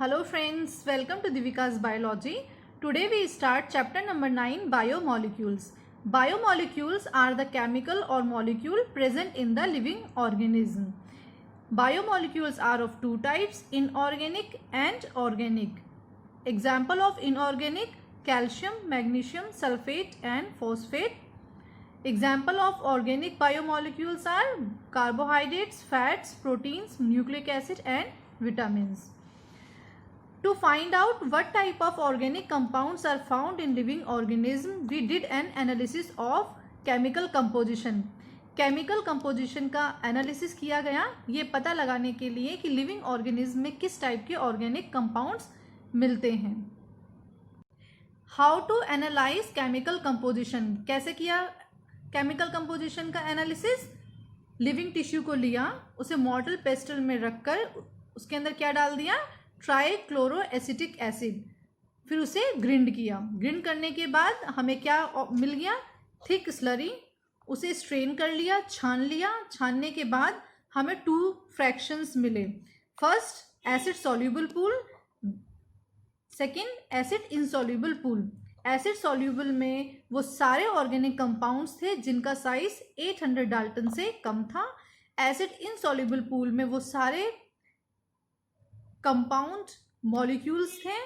Hello friends, welcome to Divika's Biology. Today we start chapter number 9, Biomolecules. Biomolecules are the chemical or molecule present in the living organism. Biomolecules are of two types, inorganic and organic. Example of inorganic: calcium, magnesium, sulfate and phosphate. Example of organic biomolecules are carbohydrates, fats, proteins, nucleic acid and vitamins. To find out what type of organic compounds are found in living organism, we did an analysis of chemical composition. Chemical composition का analysis किया गया ये पता लगाने के लिए कि living organism में किस टाइप के ऑर्गेनिक कंपाउंड्स मिलते हैं. How to analyse chemical composition. कैसे किया केमिकल कंपोजिशन का एनालिसिस? लिविंग टिश्यू को लिया, उसे मॉर्टल पेस्टल में रखकर उसके अंदर क्या डाल दिया? Trichloroacetic acid. फिर उसे ग्रिंड किया. ग्रिंड करने के बाद हमें क्या मिल गया? Thick slurry. उसे स्ट्रेन कर लिया, छान लिया. छानने के बाद हमें 2 फ्रैक्शंस मिले. First acid soluble pool, second acid insoluble pool. Acid soluble में वो सारे ऑर्गेनिक कंपाउंड्स थे जिनका साइज 800 डाल्टन से कम था. एसिड इनसॉल्यूबल पूल में वो सारे कंपाउंड मॉलिक्यूल्स थे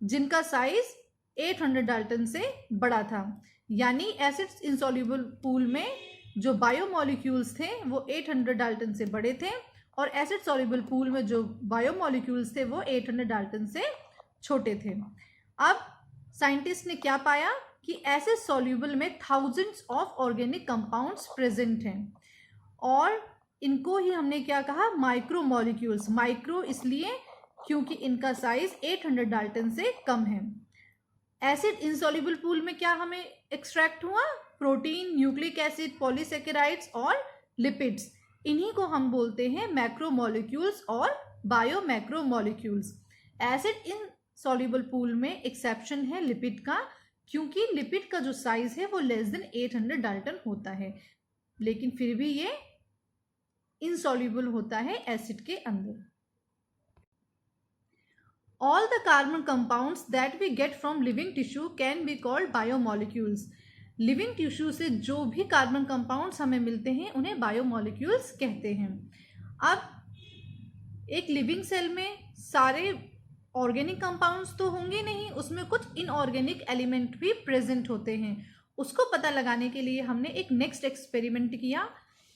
जिनका साइज 800 डाल्टन से बड़ा था. यानी एसिड इनसॉल्यूबल पूल में जो बायोमॉलिक्यूल्स थे वो 800 डाल्टन से बड़े थे और एसिड सॉल्यूबल पूल में जो बायोमॉलिक्यूल्स थे वो 800 डाल्टन से छोटे थे. अब साइंटिस्ट ने क्या पाया कि एसिड सॉल्यूबल में thousands of organic compounds present हैं और इनको ही हमने क्या कहा? Micro molecules. माइक्रो इसलिए क्योंकि इनका साइज 800 डाल्टन से कम है. एसिड इनसॉल्यूबल पूल में क्या हमें एक्सट्रैक्ट हुआ? प्रोटीन, न्यूक्लिक एसिड, पॉलीसेकेराइड्स और लिपिड्स. इन्हीं को हम बोलते हैं मैक्रोमोलिक्यूल्स और बायोमैक्रोमोलिक्यूल्स. एसिड इनसॉल्यूबल पूल में एक्सेप्शन है लिपिड का, क्योंकि लिपिड का जो साइज है वो लेस देन 800 डाल्टन होता है, लेकिन फिर भी ये इनसॉल्यूबल होता है एसिड के अंदर. All the carbon compounds that we get from living tissue can be called biomolecules. Living tissue से जो भी कार्बन कंपाउंड्स हमें मिलते हैं उन्हें बायोमॉलिक्यूल्स कहते हैं. अब एक लिविंग सेल में सारे ऑर्गेनिक कंपाउंड्स तो होंगे नहीं, उसमें कुछ इनऑर्गेनिक एलिमेंट भी प्रेजेंट होते हैं. उसको पता लगाने के लिए हमने एक नेक्स्ट एक्सपेरिमेंट किया.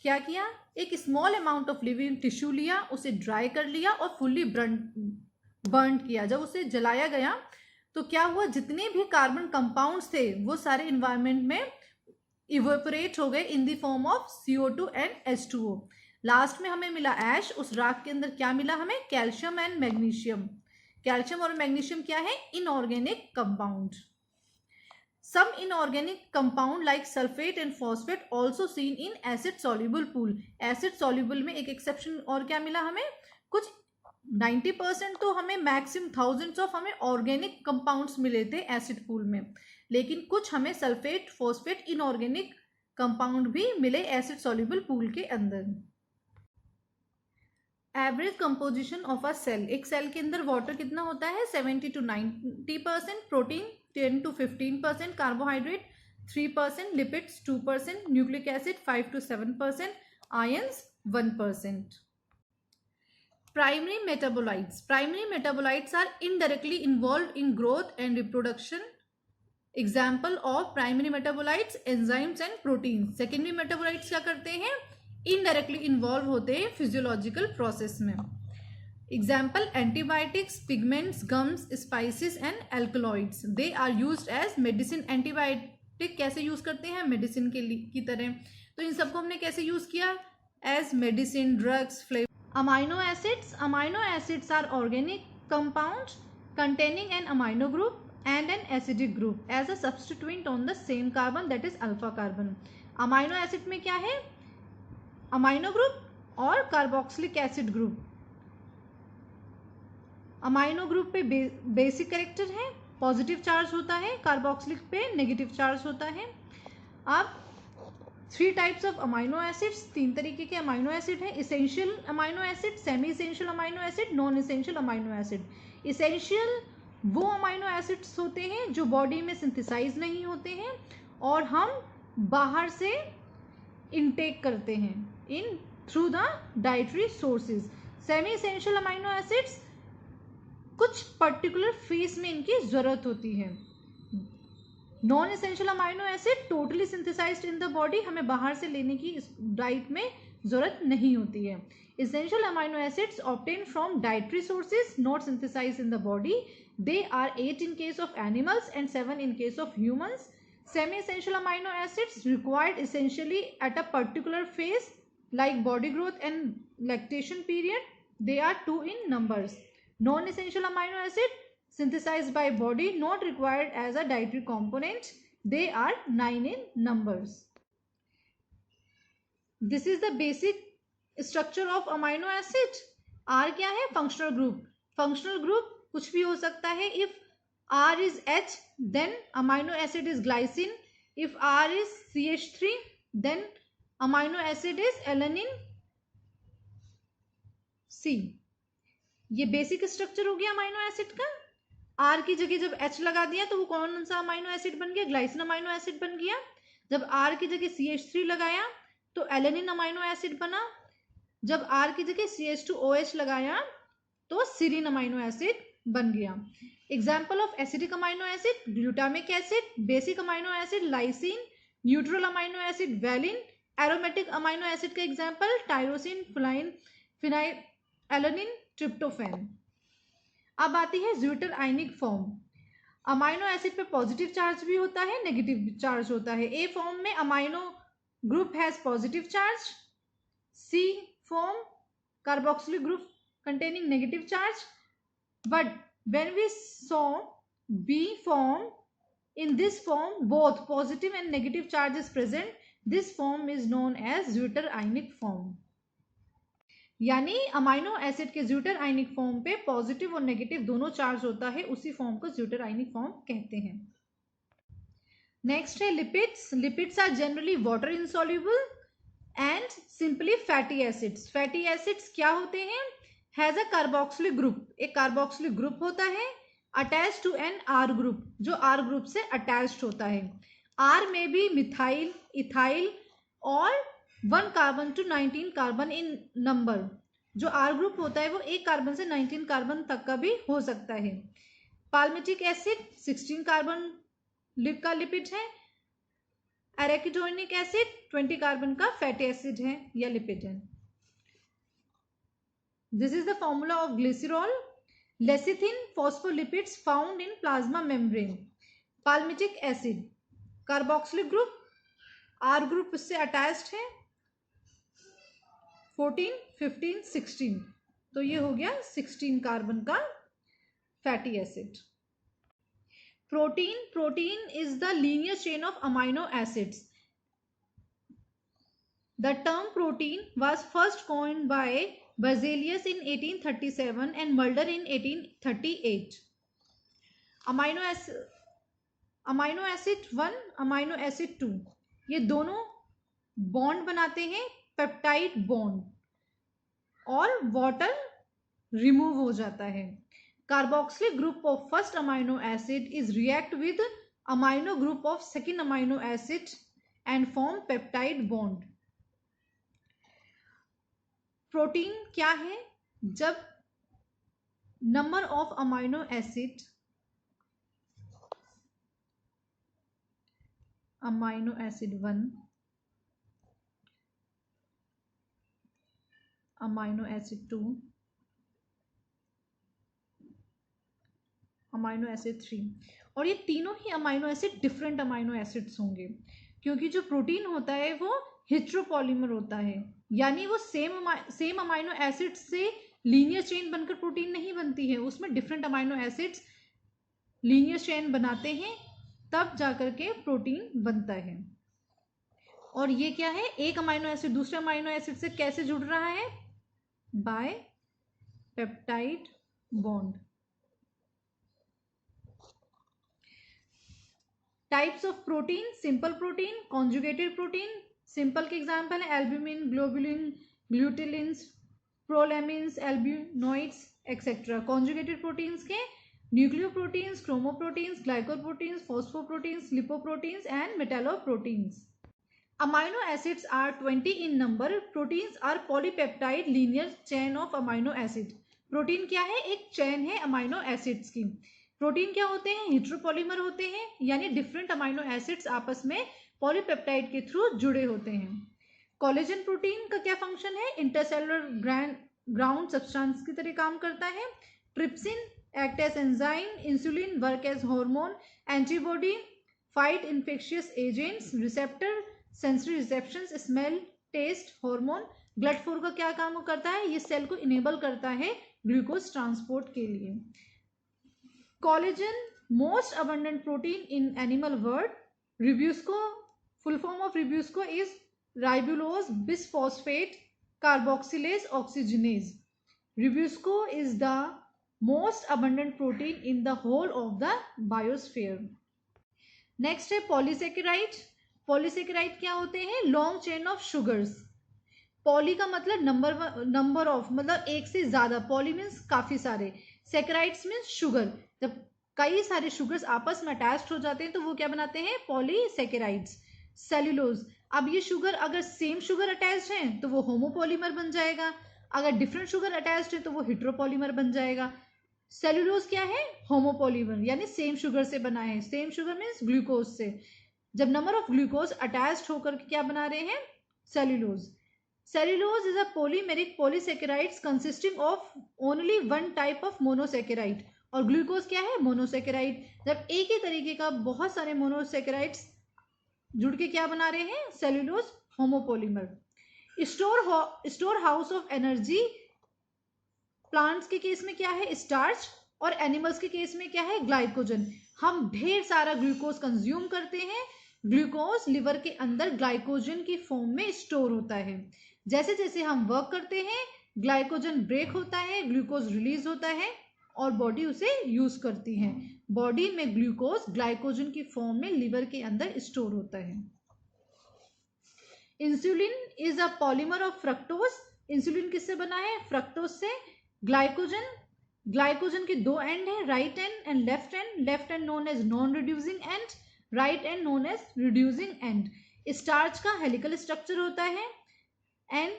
क्या किया? एक small amount of living tissue लिया, उसे ड्राई कर लिया और फुल्ली बर्न किया. जब उसे जलाया गया तो क्या हुआ? जितने भी कार्बन कंपाउंड्स थे वो सारे इन्वायरमेंट में इवेपोरेट हो गए in the form of CO2 and H2O. Last में हमें मिला ऐश. उस राख के अंदर क्या मिला हमें? Calcium and magnesium. कैल्शियम और मैग्नीशियम क्या है? Inorganic compound. Some inorganic compound like sulphate and phosphate also seen in acid soluble pool. Acid soluble में एक एक्सेप्शन और क्या मिला हमें? कुछ 90% तो हमें मैक्सिमम थाउजेंड्स ऑफ हमें ऑर्गेनिक कंपाउंड्स मिले थे एसिड पूल में, लेकिन कुछ हमें सल्फेट, फॉस्फेट, इनऑर्गेनिक कंपाउंड भी मिले एसिड सॉल्यूबल पूल के अंदर. Average composition of a cell. एक सेल के अंदर वाटर कितना होता है? 70 to 90%, protein 10 to 15%, carbohydrate 3%, lipids 2%, nucleic acid 5 to 7%, ions 1%. Primary metabolites. Primary metabolites are indirectly involved in growth and reproduction. Example of primary metabolites: enzymes and proteins. Secondary metabolites क्या करते हैं? Indirectly involved होते हैं physiological process में. Example: antibiotics, pigments, gums, spices and alkaloids. They are used as medicine. Antibiotic कैसे use करते हैं? Medicine की तरह. तो इन सबको हमने कैसे यूज किया? As medicine, drugs, flavor. Amino acids. Amino acids are organic compounds containing an amino group and an acidic group as a substituent on the same carbon, that is alpha carbon. Amino acid में क्या है? Amino group और carboxylic acid group. Amino group पे basic character है, positive charge होता है. Carboxylic पे negative charge होता है. अब 3 टाइप्स ऑफ अमाइनो एसिड्स, 3 तरीके के अमाइनो एसिड हैं, essential amino acid, semi essential amino acid, non essential amino acid. Essential वो अमाइनो एसिड्स होते हैं जो बॉडी में सिंथेसाइज नहीं होते हैं और हम बाहर से इनटेक करते हैं in through the dietary sources. Semi essential amino acids कुछ पर्टिकुलर फेज में इनकी जरूरत होती है। Non essential amino acid totally synthesised in the body, हमें बाहर से लेने की इस डाइट में जरूरत नहीं होती है। Essential amino acids obtain from dietary sources not synthesised in the body, they are 8 in case of animals and 7 in case of humans. Semi-essential amino acids required essentially at a particular phase like body growth and lactation period. They are 2 in numbers. Non-essential amino acid synthesized by body not required as a dietary component. They are 9 in numbers. This is the basic structure of amino acid. R क्या है? Functional group. Functional group कुछ भी हो सकता है. If R is H, then amino acid is glycine. If R is CH3, then amino acid is alanine C. ये basic structure हो गया अमाइनो एसिड का। आर की जगह जब एच लगा दिया तो वो कौन सा अमाइनो एसिड बन गया? ग्लाइसिन अमाइनो एसिड बन गया। जब आर की जगह CH3 लगाया तो एलेनिन अमाइनो एसिड बना। जब आर की जगह CH2OH लगाया तो सीरीन अमाइनो एसिड बन गया। Example of acidic amino acid, glutamic acid, basic amino acid lysine, neutral amino acid valine, aromatic amino acid का example tyrosine, phenyl alanine, tryptophan. अब आती है zwitter ionic form. Amino acid पे positive charge भी होता है, नेगेटिव चार्ज होता है। ए फॉर्म में amino group has positive charge, C form carboxylic group containing negative charge, but when we saw B form, in this form both positive and negative charge is present. This form is known as zwitter ionic form. यानी amino acid के zwitter ionic form पे positive और negative दोनों charge होता है, उसी form को zwitter ionic form कहते हैं। नेक्स्ट है lipids. Lipids are generally water insoluble and simply fatty acids. Fatty acids क्या होते हैं? हैज अ कार्बोक्सिलिक ग्रुप, एक कार्बोक्सिलिक ग्रुप होता है attach to an R group, जो आर ग्रुप से अटैच्ड होता है। आर में भी मिथाइल, इथाइल और 1 carbon to 19 carbon in number. जो आर ग्रुप होता है वो 1 कार्बन से 19 कार्बन तक का भी हो सकता है। पाल्मिटिक एसिड 16 कार्बन का लिपिड है। एराकिडोनिक एसिड 20 कार्बन का फैटी एसिड है या लिपिड है। This is the formula of glycerol. Lecithin phospholipids found in plasma membrane. Palmitic acid carboxylic group, R group इससे अटैच्ड है 14, 15, 16, तो ये हो गया 16 कार्बन का fatty acid. Protein, protein is the linear chain of amino acids. The term protein was first coined by Berzelius in 1837 and Mulder in 1838. Amino acid 1, amino acid 2, ये दोनों bond बनाते हैं पेप्टाइड बॉन्ड और water remove हो जाता है। Carboxylic group of first amino acid is react with amino group of second amino acid and form peptide bond. Protein क्या है? जब number of amino acid amino acid 1, amino acid 2, amino acid 3, और ये तीनों ही amino acid different amino acids होंगे, क्योंकि जो प्रोटीन होता है वो हिस्ट्रोपॉलीमर होता है, यानी वो सेम अमाइनो एसिड से लीनियर चेन बनकर प्रोटीन नहीं बनती है, उसमें different amino acids linear chain बनाते हैं तब जाकर के प्रोटीन बनता है। और ये क्या है? एक अमाइनो एसिड दूसरे अमाइनो एसिड से कैसे जुड़ रहा है? By peptide bond. Types of protein, simple protein, conjugated protein, simple के एग्जाम्पल है albumin, globulin, glutelins, prolamins, albuminoids etcetera. Conjugated proteins के nucleoproteins, chromoproteins, glycoproteins, phosphoproteins, lipoproteins and metalloproteins. Amino acids are 20 in number. Proteins are polypeptide linear chain of amino acid. Protein क्या है? एक chain है amino acids की। Protein क्या होते हैं? Heteropolymer होते हैं, यानी डिफरेंट अमाइनो एसिड्स आपस में पॉलीपेप्टाइड के थ्रू जुड़े होते हैं। कोलेजन प्रोटीन का क्या फंक्शन है? इंटरसेलुलर ग्राउंड सब्सटेंस की तरह काम करता है। Trypsin act as enzyme, insulin work as hormone, antibody fight infectious agents, receptor sensory reception, smell, taste, hormone. Blood flow का क्या काम करता है? ये सेल को इनेबल करता है ग्लूकोज ट्रांसपोर्ट के लिए। Collagen most abundant protein in animal world. Rubisco, full form of rubisco is ribulose bisphosphate carboxylase oxygenase. Rubisco is the most abundant protein in the whole of the biosphere. Next है polysaccharide. Polysaccharide क्या होते हैं? Long chain of sugars. Poly का मतलब number of, मतलब एक से ज्यादा। पॉली मीन्स काफी सारे, सेकेराइड्स मीन्स शुगर। जब कई सारे शुगर्स आपस में अटैच्ड हो जाते हैं तो वो क्या बनाते हैं? पॉलीसेकेराइड्स। सेल्यूलोज, अब ये शुगर अगर सेम शुगर अटैच्ड है तो वो होमोपॉलीमर बन जाएगा, अगर डिफरेंट शुगर अटैच्ड है तो वो हेट्रोपॉलीमर बन जाएगा। सेल्यूलोज क्या है? होमोपॉलीमर, यानी सेम शुगर से बना है। सेम शुगर मीन्स ग्लूकोज से। जब नंबर ऑफ ग्लूकोज अटैच्ड होकर क्या बना रहे हैं? Cellulose. Cellulose is a polymeric polysaccharides consisting of only one type of monosaccharide. और ग्लूकोज क्या है? मोनोसेकेराइड। जब एक ही तरीके का बहुत सारे मोनोसेकेराइड्स जुड़ के क्या बना रहे हैं? Cellulose, homopolymer. Store house of energy. Plants के केस में क्या है? स्टार्च, और एनिमल्स के केस में क्या है? ग्लाइकोजन। हम ढेर सारा ग्लूकोज कंज्यूम करते हैं। ग्लूकोज लिवर के अंदर ग्लाइकोजन की फॉर्म में स्टोर होता है। जैसे जैसे हम वर्क करते हैं ग्लाइकोजन ब्रेक होता है, ग्लूकोज रिलीज होता है और बॉडी उसे यूज करती है। बॉडी में ग्लूकोज ग्लाइकोजन की फॉर्म में लिवर के अंदर स्टोर होता है। Insulin is a polymer of fructose. Insulin किससे बना है? फ्रक्टोज से। ग्लाइकोजन के दो एंड है, right end and left end. Left end known as non reducing end, right end known as reducing end. Starch का हेलिकल स्ट्रक्चर होता है and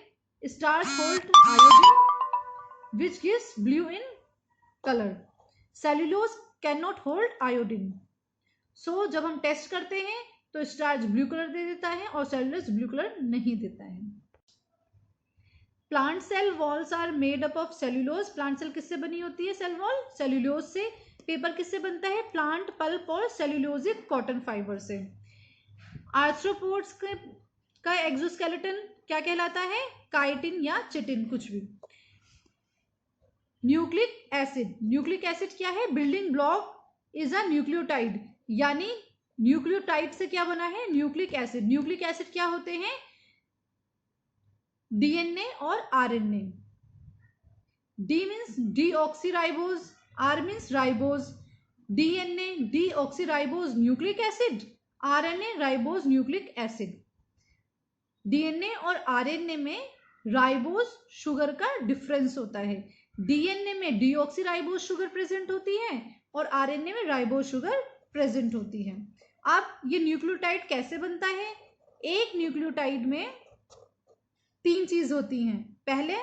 starch hold iodine which gives blue in colour. Cellulose can not hold iodine. So जब हम test करते हैं तो starch blue colour दे देता है और सेल्यूलोज ब्लू कलर नहीं देता है। Plant cell walls are made up of cellulose. Plant cell किससे बनी होती है? सेल वॉल सेल्यूलोज से। पेपर किससे बनता है? प्लांट पल्प और सेल्यूलोजिक कॉटन फाइबर से। आर्थ्रोपोड्स का एक्सोस्केलेटन क्या कहलाता है? काइटिन या चिटिन, कुछ भी। Nucleic acid. न्यूक्लिक एसिड क्या है? Building block is a nucleotide, यानी न्यूक्लियोटाइड से क्या बना है? Nucleic acid. न्यूक्लिक एसिड क्या होते हैं? डीएनए और RNA. D means deoxyribose, R means ribose. DNA deoxyribose nucleic acid, RNA ribose nucleic acid. DNA और आरएनए में राइबोज शुगर का डिफरेंस होता है। डीएनए में डीऑक्सीराइबोज शुगर प्रेजेंट होती है और आरएनए में राइबोज शुगर प्रेजेंट होती है। अब ये न्यूक्लियोटाइड कैसे बनता है? एक न्यूक्लियोटाइड में तीन चीज होती हैं। पहले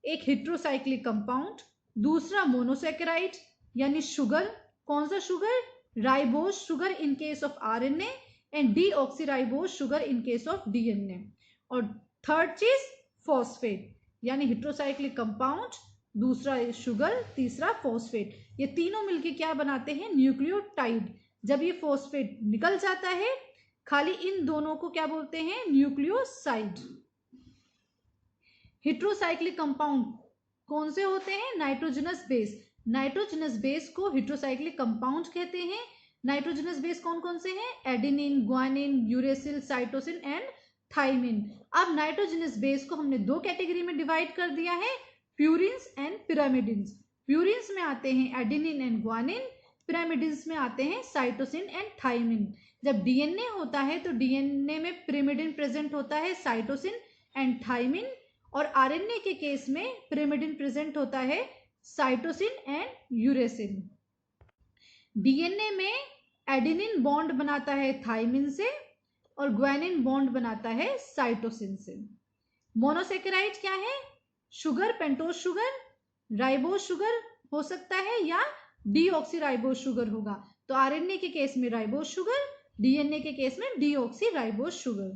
एक हेट्रोसाइक्लिक कंपाउंड, दूसरा मोनोसेकेराइड यानी शुगर। कौन सा sugar? Ribose sugar in case of RNA and deoxyribose sugar in case of DNA. और थर्ड चीज फॉस्फेट, यानी हेट्रोसाइक्लिक कंपाउंड, दूसरा शुगर, तीसरा फॉस्फेट। ये तीनों मिलके क्या बनाते हैं? न्यूक्लियोटाइड। जब ये फॉस्फेट निकल जाता है, खाली इन दोनों को क्या बोलते हैं? न्यूक्लियोसाइड। हेट्रोसाइक्लिक कंपाउंड कौन से होते हैं? Nitrogenous base. नाइट्रोजनस बेस को हेट्रोसाइक्लिक कंपाउंड कहते हैं। नाइट्रोजनस बेस कौन कौन से हैं? Adenine, guanine, uracil, cytosine and thymine. अब नाइट्रोजनस बेस को हमने दो कैटेगरी में डिवाइड कर दिया है, प्यूरिन्स एंड पिरामिडिन्स। प्यूरिन्स में आते हैं एडेनिन एंड ग्वानिन, पिरामिडिन्स में आते हैं साइटोसिन एंड थायमिन। जब डीएनए होता है तो डीएनए में पिरामिडिन प्रेजेंट होता है, साइटोसिन एंड थायमिन, और आरएनए के केस में पिरामिडिन प्रेजेंट होता है, साइटोसिन एंड यूरेसिन। डीएनए में एडेनिन बॉन्ड बनाता है थायमिन से और ग्वानिन बॉन्ड बनाता है साइटोसिन से। मोनोसेकेराइड क्या है? Sugar, pentose sugar, ribose sugar हो सकता है या डीऑक्सीराइबोज शुगर होगा। तो आरएनए के केस में राइबोज शुगर, डीएनए के केस में डीऑक्सीराइबोज शुगर।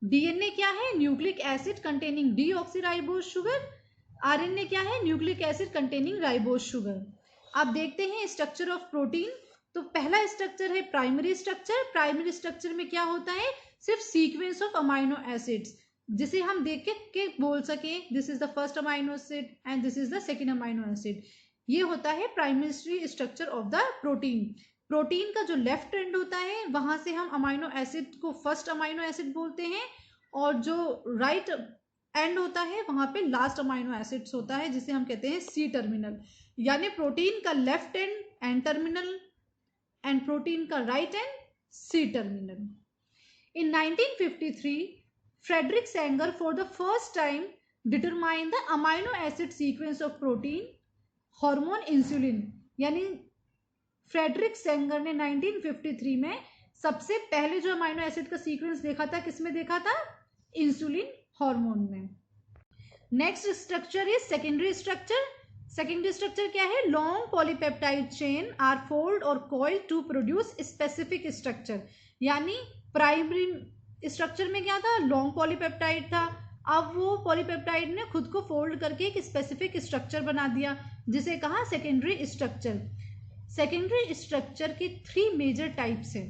डीएनए क्या है? Nucleic acid containing deoxyribose sugar. RNA क्या है? Nucleic acid containing ribose sugar. अब देखते हैं स्ट्रक्चर ऑफ प्रोटीन। तो पहला स्ट्रक्चर है प्राइमरी स्ट्रक्चर। प्राइमरी स्ट्रक्चर में क्या होता है? सिर्फ सीक्वेंस ऑफ अमाइनो एसिड्स, जिसे हम देख के बोल सके this is the first amino acid and this is the second amino acid. ये होता है primary structure of the protein. Protein का जो लेफ्ट एंड होता है वहां से हम अमाइनो एसिड को फर्स्ट अमाइनो एसिड बोलते हैं, और जो राइट एंड होता है वहां पे लास्ट अमाइनो एसिड्स होता है, जिसे हम कहते हैं सी टर्मिनल। यानी प्रोटीन का left end terminal end protein का right end C terminal. In 1953, Frederick Sanger for the first time determined the amino acid sequence of protein hormone insulin। यानी फ्रेडरिक सेंगर ने 1953 में सबसे पहले जो अमाइनो एसिड का सीक्वेंस देखा था, किसमें देखा था? इंसुलिन हार्मोन में। Next structure is secondary structure. Secondary structure क्या है? Long polypeptide chain are fold और coil to produce specific structure. यानी प्राइमरी स्ट्रक्चर में क्या था? लॉन्ग पॉलीपेप्टाइड था। अब वो पॉलीपेप्टाइड ने खुद को फोल्ड करके एक स्पेसिफिक स्ट्रक्चर बना दिया, जिसे कहा सेकेंडरी स्ट्रक्चर। सेकेंडरी स्ट्रक्चर के 3 मेजर टाइप्स हैं,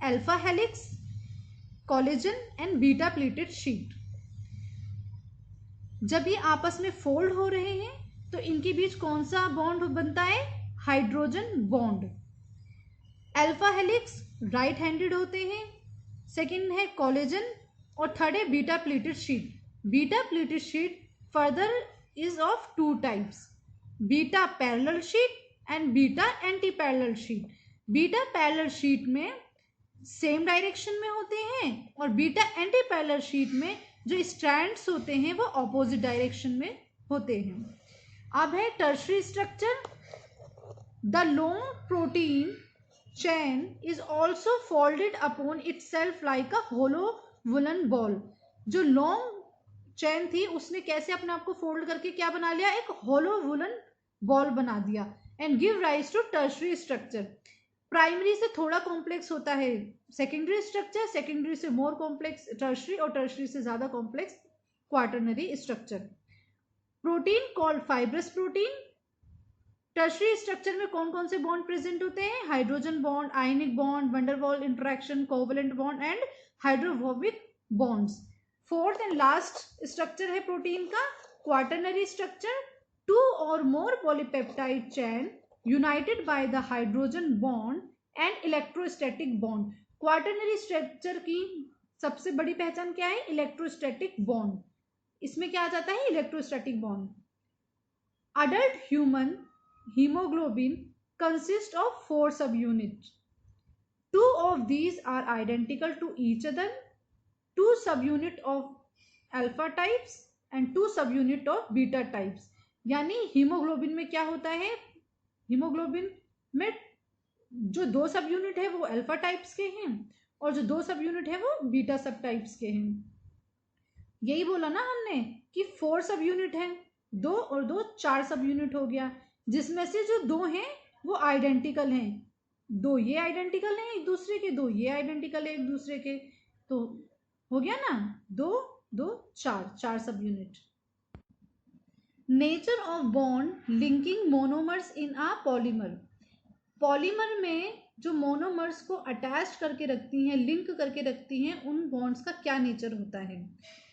alpha helix, collagen and beta pleated sheet. जब ये आपस में फोल्ड हो रहे हैं तो इनके बीच कौन सा बॉन्ड बनता है? Hydrogen bond. Alpha helix right handed होते हैं, सेकंड है कोलेजन, और थर्ड है beta pleated sheet. Beta pleated sheet further is of 2 types, beta parallel sheet and beta anti parallel sheet. Beta parallel sheet में same direction में होते हैं और बीटा एंटी पैरेलल शीट में जो स्ट्रैंड्स होते हैं वो ऑपोजिट डायरेक्शन में होते हैं। अब है tertiary structure. The long protein chain is also folded upon itself like a hollow woollen ball. जो लॉन्ग चेन थी उसने कैसे अपने आप को फोल्ड करके क्या बना लिया? एक होलो वुलन बॉल बना दिया and give rise to tertiary structure. Primary से थोड़ा कॉम्प्लेक्स होता है सेकेंडरी स्ट्रक्चर, सेकेंडरी से मोर कॉम्प्लेक्स टर्शरी, और टर्शरी से ज्यादा complex quaternary structure. Protein called fibrous protein. Tertiary structure में कौन कौन से बॉन्ड प्रेजेंट होते हैं? Hydrogen bond, ionic bond, van der Waals interaction, covalent bond and hydrophobic bonds. Fourth and last structure है प्रोटीन का quaternary structure. 2 or more polypeptide chain united by the hydrogen bond and electrostatic bond। Quaternary structure की सबसे बड़ी पहचान क्या है? Electrostatic bond. इसमें क्या आ जाता है? Electrostatic bond. Adult human haemoglobin consist of 4 subunits. 2 of these are identical to each other, 2 subunit of alpha types and 2 subunit of beta types। यानी हीमोग्लोबिन में क्या होता है? हीमोग्लोबिन में जो 2 सब यूनिट है वो अल्फा टाइप्स के हैं और जो 2 सब यूनिट है वो बीटा सब टाइप्स के हैं। यही बोला ना हमने कि 4 सब यूनिट है, 2 और 2 4 सब यूनिट हो गया, जिसमें से जो 2 हैं वो आइडेंटिकल हैं। 2 ये आइडेंटिकल हैं एक दूसरे के, 2 ये आइडेंटिकल है एक दूसरे के, तो हो गया ना 2 2 4 सब unit. Nature of bond linking monomers in a polymer. Polymer में जो मोनोमर्स को अटैच करके रखती हैं, लिंक करके रखती हैं, उन बॉन्ड्स का क्या नेचर होता है?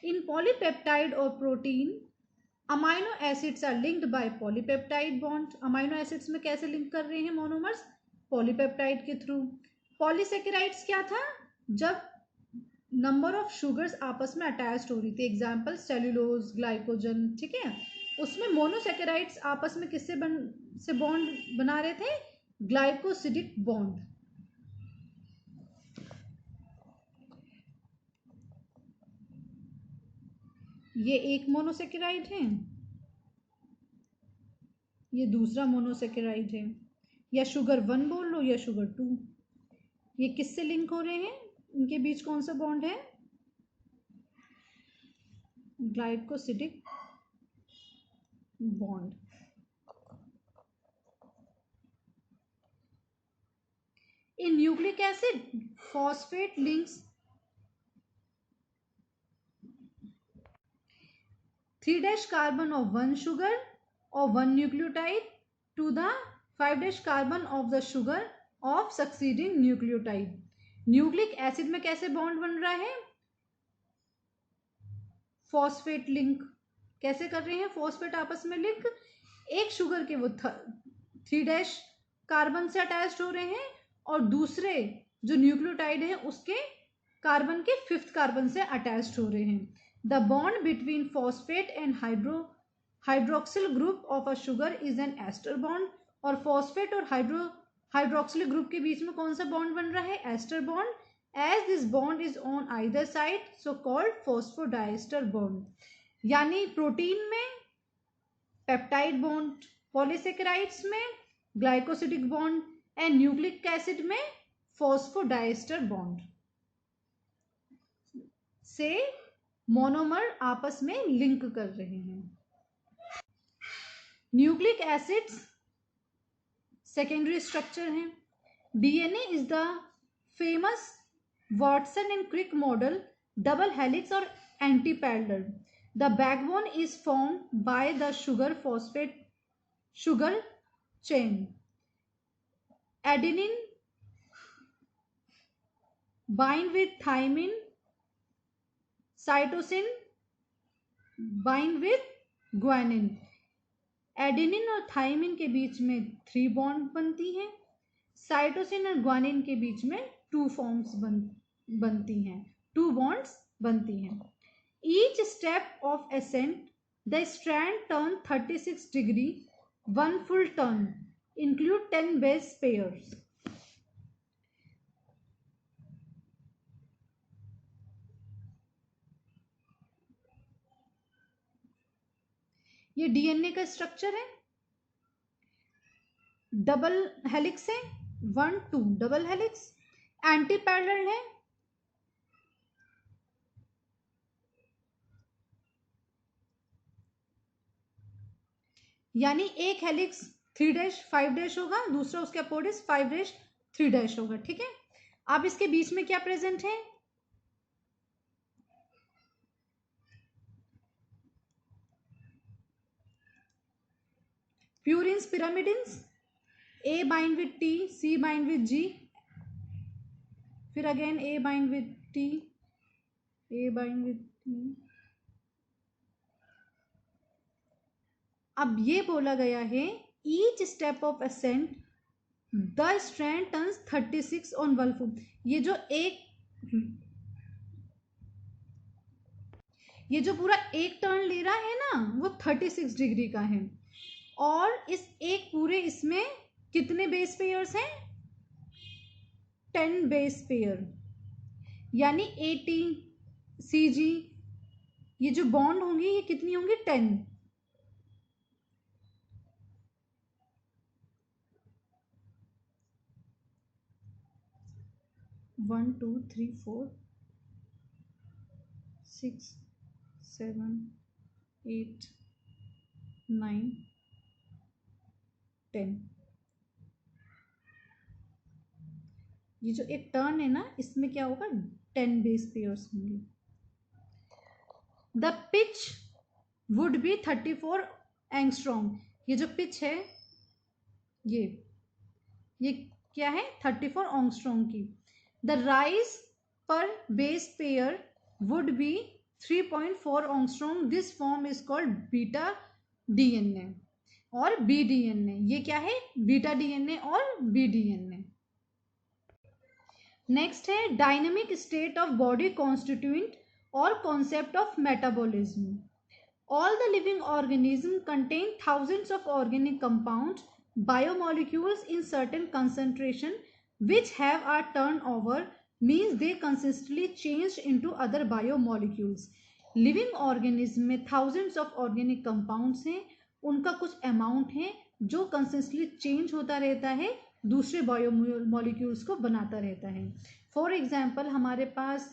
इन पॉलीपेप्टाइड और protein amino acids are linked by polypeptide bond. Amino acids में कैसे लिंक कर रहे हैं मोनोमर्स? पॉलीपेप्टाइड के थ्रू। पॉलीसेकेराइड्स क्या था? जब नंबर ऑफ शुगर्स आपस में अटैच्ड हो रही थी, एग्जाम्पल सेल्यूलोज, ग्लाइकोजन, ठीक है। उसमें मोनोसेकेराइड्स आपस में किससे से बॉन्ड बना रहे थे? Glycosidic bond. ये एक मोनोसेकेराइड है, ये दूसरा मोनोसेकेराइड है, या शुगर 1 बोल लो या शुगर 2। ये किससे लिंक हो रहे हैं? इनके बीच कौन सा बॉन्ड है? Glycosidic bond. In nucleic acid, phosphate links 3' carbon of one sugar or one nucleotide to the 5' carbon of the sugar of succeeding nucleotide. Nucleic acid में कैसे बॉन्ड बन रहा है? Phosphate link. कैसे कर रहे हैं फॉस्फेट आपस में लिंक? एक शुगर के वो 3' कार्बन से अटैच्ड हो रहे हैं और दूसरे जो न्यूक्लियोटाइड है उसके कार्बन के 5th कार्बन से अटैच्ड हो रहे हैं। The bond between phosphate and hydroxyl group of a sugar is an ester bond. और फॉस्फेट और हाइड्रोक्सिल ग्रुप के बीच में कौन सा बॉन्ड बन रहा है? Ester bond. As this bond is on either side, so called phosphodiester bond. यानी प्रोटीन में पेप्टाइड बॉन्ड, पॉलीसेकेराइड्स में glycosidic bond and nucleic acid में फॉस्फोडाइस्टर बॉन्ड से मोनोमर आपस में लिंक कर रहे हैं। न्यूक्लिक एसिड्स सेकेंडरी स्ट्रक्चर हैं। DNA is the famous Watson and Crick model, double helix or antiparallel. The backbone is formed by the sugar-phosphate sugar chain. Adenine bind with thymine, cytosine bind with guanine. Adenine और thymine के बीच में 3 bond बनती हैं। Cytosine और guanine के बीच में 2 फॉर्म्स बनती हैं, 2 बॉन्ड्स बनती हैं। Each step of ascent the strand turn 36 degree 1 full turn include 10 base pairs. ये डीएनए का स्ट्रक्चर है। डबल हेलिक्स है, 1 2 डबल हेलिक्स। एंटी पैरेलल है, यानी एक हेलिक्स 3' 5' होगा, दूसरा उसके अपोजिट 5' 3' होगा। ठीक है, अब इसके बीच में क्या प्रेजेंट है? Purines pyrimidines. A bind with T, C bind with G, फिर again A bind with T, A bind with T। अब ये बोला गया है each step of ascent the strand turns 36 on 1 full। ये जो पूरा एक टर्न ले रहा है ना वो 36 डिग्री का है। और इस एक पूरे इसमें कितने बेस पेयर्स हैं? 10 बेस पेयर, यानी ATCG ये जो बॉन्ड होंगी ये कितनी होंगी? 10। One two three 4 6 7 8 9 10। ये जो एक टर्न है ना इसमें क्या होगा? 10 बेस पेयर्स होंगे। The pitch would be 34 angstrom. ये जो पिच है ये क्या है? 34 एंगस्ट्रॉम की। The rise per base pair would be 3.4 angstrom. This form is called beta DNA और बी डीएनए। ये क्या है? बीटा डीएनए और बी डीएनए। नेक्स्ट है dynamic state of body constituent और concept of metabolism. All the living organisms contain thousands of organic compounds, biomolecules in certain concentration, which have a turnover, means they consistently change into other biomolecules. Living organism में thousands of organic compounds हैं, उनका कुछ amount है जो consistently change होता रहता है, दूसरे बायोमोलिक्यूल्स को बनाता रहता है. फॉर एग्जाम्पल हमारे पास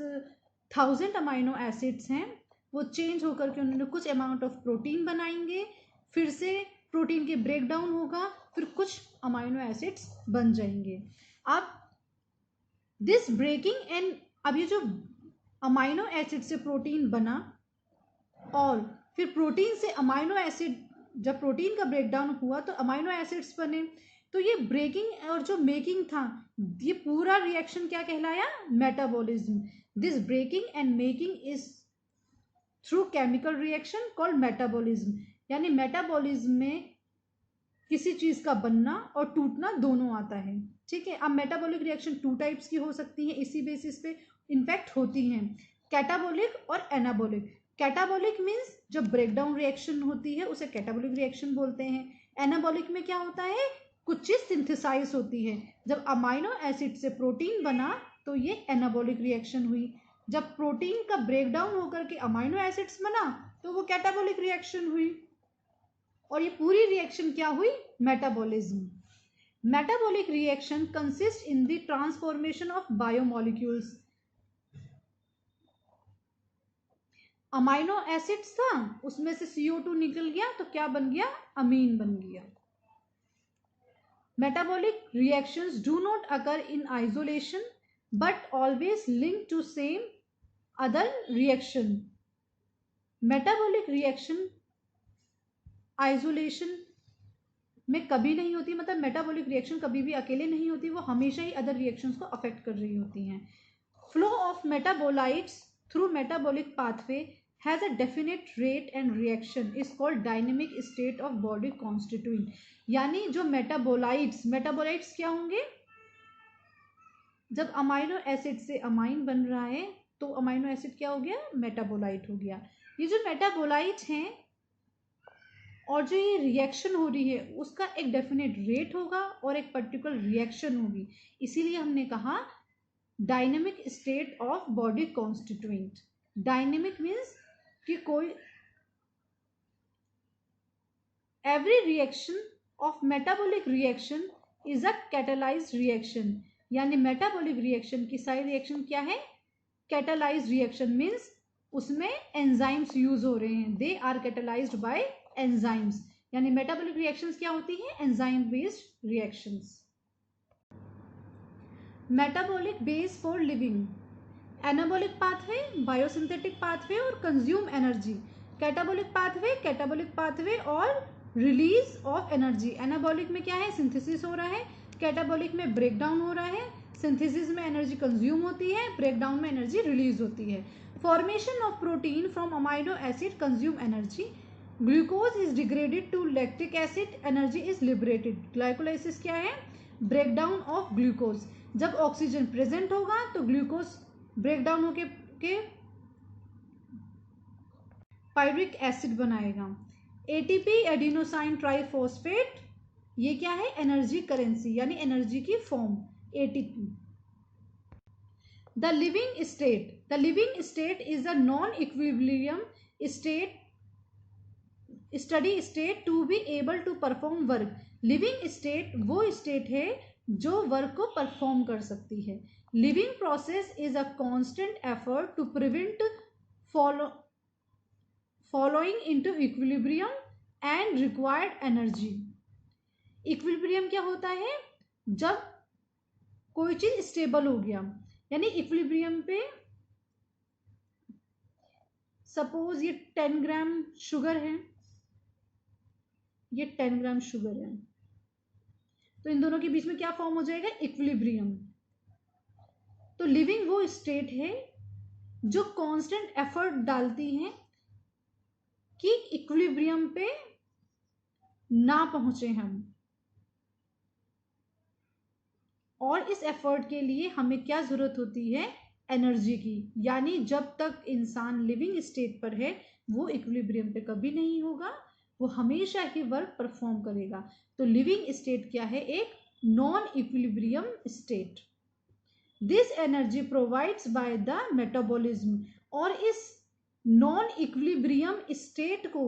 1000 अमाइनो एसिड्स हैं, वो चेंज होकर के उन्होंने कुछ अमाउंट ऑफ प्रोटीन बनाएंगे, फिर से प्रोटीन के ब्रेक डाउन होगा, फिर कुछ अमाइनो एसिड्स बन जाएंगे. अब दिस ब्रेकिंग एंड, अब ये जो अमाइनो एसिड से प्रोटीन बना और फिर प्रोटीन से अमाइनो एसिड, जब प्रोटीन का ब्रेक डाउन हुआ तो अमाइनो एसिड्स बने, तो ये ब्रेकिंग और जो मेकिंग था, ये पूरा रिएक्शन क्या कहलाया? Metabolism. This breaking and making is through chemical reaction called metabolism. यानी मेटाबॉलिज्म में किसी चीज का बनना और टूटना दोनों आता है. ठीक है. अब मेटाबॉलिक रिएक्शन 2 टाइप्स की हो सकती है, इसी बेसिस पे इनफैक्ट होती हैं, कैटाबॉलिक और एनाबॉलिक. कैटाबॉलिक मीन्स जब ब्रेकडाउन रिएक्शन होती है उसे कैटाबॉलिक रिएक्शन बोलते हैं. एनाबॉलिक में क्या होता है? कुछ चीज सिंथेसाइज होती है. जब अमाइनो एसिड से प्रोटीन बना तो ये एनाबॉलिक रिएक्शन हुई. जब प्रोटीन का ब्रेकडाउन होकर के अमाइनो एसिड्स बना तो वो कैटाबॉलिक रिएक्शन हुई. और ये पूरी रिएक्शन क्या हुई? Metabolism. Metabolic reaction consist in the transformation of biomolecules. Amino acids था, उसमें से CO2 निकल गया तो क्या बन गया? अमीन बन गया. Metabolic reactions do not occur in isolation but always linked to same other reaction. Metabolic reaction isolation में कभी नहीं होती, मतलब मेटाबॉलिक रिएक्शन कभी भी अकेले नहीं होती, वो हमेशा ही अदर रिएक्शंस को अफेक्ट कर रही होती हैं. Flow of metabolites through metabolic pathway has a definite rate and reaction is called dynamic state of body constituent. यानी जो मेटाबोलाइट्स क्या होंगे? जब अमाइनो एसिड से अमाइन बन रहा है तो अमाइनो एसिड क्या हो गया? मेटाबोलाइट हो गया. ये जो मेटाबोलाइट हैं और जो ये रिएक्शन हो रही है उसका एक डेफिनेट रेट होगा और एक पर्टिकुलर रिएक्शन होगी. इसीलिए हमने कहा dynamic state of body constituent. Dynamic means कि कोई every reaction of metabolic reaction is a catalysed reaction. यानी मेटाबॉलिक रिएक्शन की सारी रिएक्शन क्या है? कैटालाइज्ड रिएक्शन मीन्स उसमें एंजाइम्स यूज हो रहे हैं. They are catalysed by enzymes. यानी मेटाबॉलिक रिएक्शंस क्या होती हैं? Enzyme based reactions. Metabolic base for living. Anabolic pathway, biosynthetic pathway और कंज्यूम एनर्जी. कैटाबॉलिक पाथवे और रिलीज ऑफ एनर्जी. एनाबॉलिक में क्या है? सिंथेसिस हो रहा है. कैटाबॉलिक में ब्रेकडाउन हो रहा है. सिंथेसिस में एनर्जी कंज्यूम होती है, ब्रेकडाउन में एनर्जी रिलीज होती है. Formation of protein from amino acid consume energy. Glucose is degraded to lactic acid, energy is liberated. Glycolysis क्या है? Breakdown of glucose. जब ऑक्सीजन प्रेजेंट होगा तो ग्लूकोज ब्रेकडाउन होके पायरुविक एसिड बनाएगा. ATP एडिनोसाइन ट्राइफॉस्फेट, ये क्या है? एनर्जी करेंसी, यानी एनर्जी की form ATP. The living state is a non equilibrium state, steady state to be able to perform work. Living state वो स्टेट है जो वर्क को परफॉर्म कर सकती है. Living process is a constant effort to prevent falling into equilibrium and required energy. Equilibrium क्या होता है? जब कोई चीज स्टेबल हो गया, यानी इक्विलिब्रियम पे सपोज ये 10 ग्राम शुगर है, ये 10 ग्राम शुगर है, तो इन दोनों के बीच में क्या फॉर्म हो जाएगा? इक्विलिब्रियम. तो लिविंग वो स्टेट है जो कांस्टेंट एफर्ट डालती है कि इक्विलिब्रियम पे ना पहुंचे हम. और इस एफर्ट के लिए हमें क्या जरूरत होती है? एनर्जी की. यानी जब तक इंसान लिविंग स्टेट पर है वो इक्विलिब्रियम पे कभी नहीं होगा, वो हमेशा ही वर्क परफॉर्म करेगा। तो लिविंग स्टेट क्या है? एक non equilibrium state. This energy provides by the metabolism, और इस नॉन इक्विलिब्रियम स्टेट को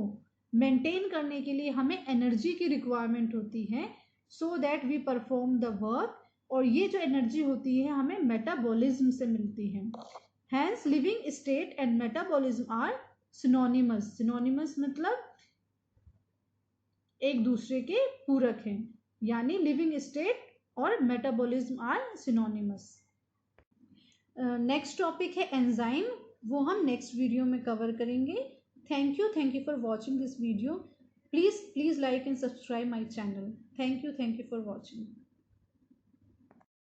मेंटेन करने के लिए हमें एनर्जी की रिक्वायरमेंट होती है, so that we perform the work, और ये जो एनर्जी होती है हमें मेटाबॉलिज्म से मिलती है। Hence living state and metabolism are synonymous. Synonymous मतलब एक दूसरे के पूरक हैं, यानी लिविंग स्टेट और metabolism are synonymous. Next topic है एंजाइम, वो हम नेक्स्ट वीडियो में कवर करेंगे। Thank you for watching this video. Please like and subscribe my channel. Thank you for watching.